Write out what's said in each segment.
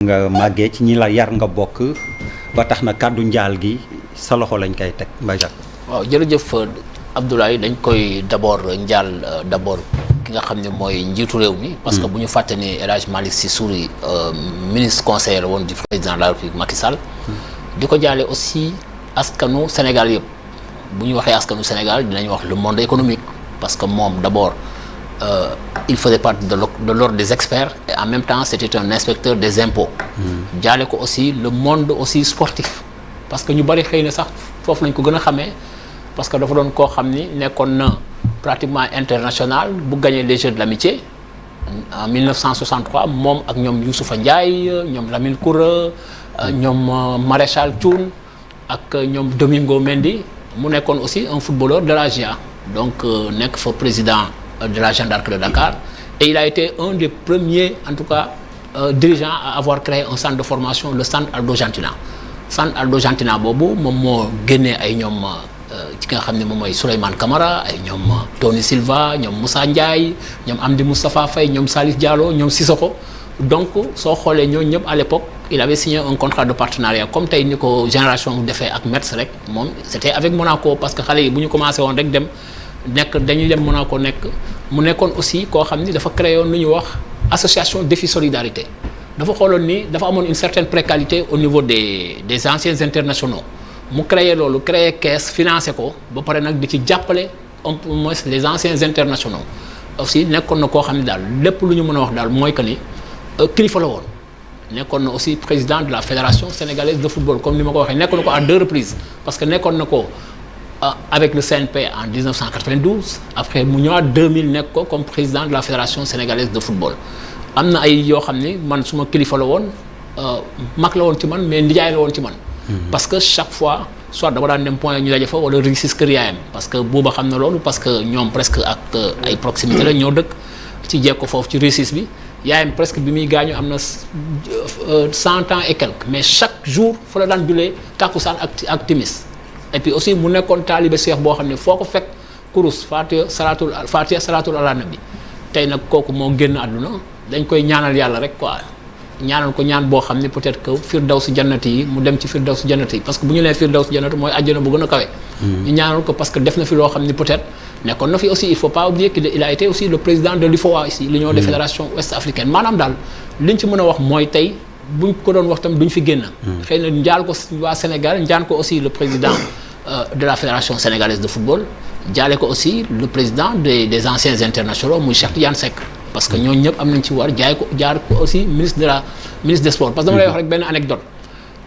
nga màggee ci ñi la yar nga bokk ba tax na kàddu njaal gi sa loxo lañ koy teg Mbaye Jacques. waaw jërëjëf Abdoulaye dañ koy d'abord njaal d'abord ki nga xam ne mooy njiitu réew mi. parce que bu ñu fàtte ni El Hadj Malick Sy Souris ministre conseiller woon du président de la République Macky Sall. di ko jaale aussi askanu Sénégal yëpp bu ñu waxee askanu Sénégal dinañ wax le monde économique parce que moom d'abord il faisait partie de l'ordre des experts et en même temps c'était un inspecteur des impôts. jaale ko aussi le monde aussi sportif parce que ñu bari xëy na sax foofu lañ ko gën a xamee parce que dafa doon koo xam ni nekkoon na pratiquement international bu gagné les Jeux de l'amitié en 1963 moom ak ñoom Youssoufa Ndiaye ñoom Lamine Koura ñoom Maréchal Thioune ak ñoom Domingo Mendy mu nekkoon aussi un footballeur de la GIA donc nekk fa président de la Jeanne d'Arc de Dakar et il a été un des premiers en tout cas dirigeants à avoir créé un centre de formation le centre Aldo Gentina centre Aldo Gentina boobu moom moo génnee ay ñoom ci nga xam ne moom mooy Souleymane Camara ay ñoom Tony Silva ñoom Moussa Ndiaye ñoom Amdi Moustapha Faye ñoom Salif Diallo ñoom Sissoko donc soo xoolee ñooñu ñëpp à l'époque il avait signé un contrat de partenariat comme tey ni ko génération bu defee ak Metz rek moom c'était avec Monaco parce que xale yi bu ñu commencé woon rek dem nekk dañuy dem Monaco nekk mu nekkoon aussi koo xam ni dafa créé woon lu ñuy wax association défi solidarité dafa xooloon ni dafa amoon une certaine précarité au niveau des anciens internationaux mu créé loolu créé caisse financé ko ba pare nag di ci jàppale au moins les anciens internationaux aussi nekkoon na koo xam ne daal lépp lu ñu mën a wax daal mooy que ni kilifa la woon nekkoon na aussi président de la fédération sénégalaise de football comme ni ma ko waxee nekkoon na ko à 2 reprises parce que nekkoon na ko avec le CNP en 1992 après mu ñëwaat 2000 nekk ko comme président de la fédération sénégalaise de football am na ay yoo xam ni man suma kilifa la woon mag la woon ci man mais ndijaay la woon ci man parce que chaque fois soit dama daan dem point ñu daje fa wala réussir kër yaayam parce que booba xam na loolu parce que ñoom presque ak ay proximité la ñoo dëkk ci jekko foofu ci réussir bi yaayam presque bi muy gaañu am na 100 ans et quelques mais chaque jour fa la daan julee takkusaan ak timis et puis aussi mu nekkoon taalibe Cheikh boo xam ne foo ko fekk kurus Fatiha salatul ala nabi tey nag kooku moo génn àdduna dañ koy ñaanal yàlla rek quoi ñaanal ko ñaan boo xam ne peut-être que firdawsi jannati yi mu dem ci firdawsi jannati yi parce que bu ñu nee firdawsi jannati mooy àjjana bu gën a kawe. ñu ñaanal ko parce que def na fi loo xam ne peut-être nekkoon na fi aussi il faut pas oublier qu'il a été aussi le président de l'UFOA ici l'Union des fédérations ouest-africaines maanaam daal liñ ci mën a wax mooy tey buñ ko doon wax tam duñ fi génn. xëy na njaal ko waa Sénégal njaan ko aussi le président de la fédération sénégalaise de football jaale ko aussi le président des anciens internationaux muy Cheikh Tidiane Seck. parce que ñooñu ñëpp am nañ ci war jaar ko aussi ministre des sports parce que dama lay wax rek benn anecdote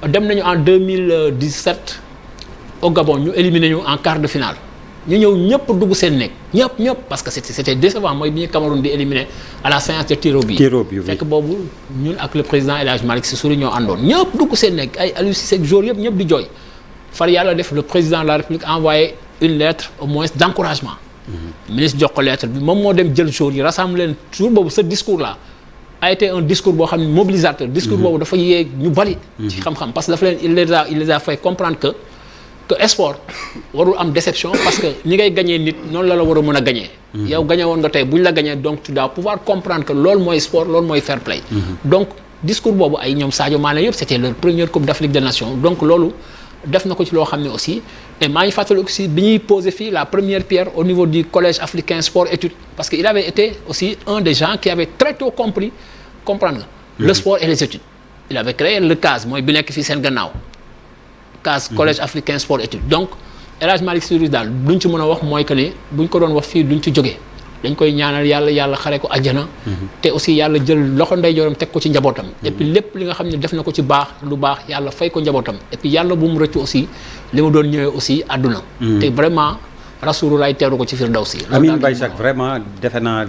dem nañu en 2017 au Gabon ñu éliminé ñu en quart de finale ñu ñëw ñëpp dugg seen nekk ñëpp parce que c'était décevant mooy bi ñu Cameroun di éliminé à la séance de tir au but fekk boobu ñun ak le président El Hadj Malick Sy Souris ñoo àndoon ñëpp dugg seen nekk ay Aliou Cissé ak joueurs yëpp ñëpp di jooy far yàlla def le président de la République envoyé une lettre au moins d'encouragement ministre jox ko lettre bi moom moo dem jël jour yi rassemblé leen jour boobu ce discours là a été un discours boo xam ne mobilisateur discours boobu dafa yee ñu bari ci xam-xam parce que dafa leen il les a fait comprendre que sport warul am déception parce que ni ngay gagner nit noonu la war a mën a gagner yow gagné woon nga tey bu ñu la gagné donc tu dois pouvoir comprendre que loolu mooy sport loolu mooy fair play donc discours boobu ay ñoom Sadio Mané yëpp c'était leur première coupe d'Afrique des Nations donc loolu def na ko ci loo xam ne aussi et maa ngi fàttali aussi bi ñuy posé fii la première pierre au niveau du collège africain sport études parce que il avait été aussi un des gens qui avait très tôt comprendre nga le sport et les études il avait créé le CAS mooy bi nekk fii seen gannaaw CAS collège africain sport études donc El Hadj Malick Sy daal duñ ci mën a wax mooy que ne buñ ko doon wax fii duñ ci jógee dañ koy ñaanal yàlla xare ko àjjana te aussi yàlla jël loxo ndeyjooram teg ko ci njabootam et puis lépp li nga xam ne def na ko ci baax lu baax yàlla fay ko njabootam et puis yàlla bu mu rëccu aussi li mu doon ñëwee aussi àdduna te vraiment Rasulullah teeru ko ci Firdawsi amiin Mbaye Jacques vraiment defe naa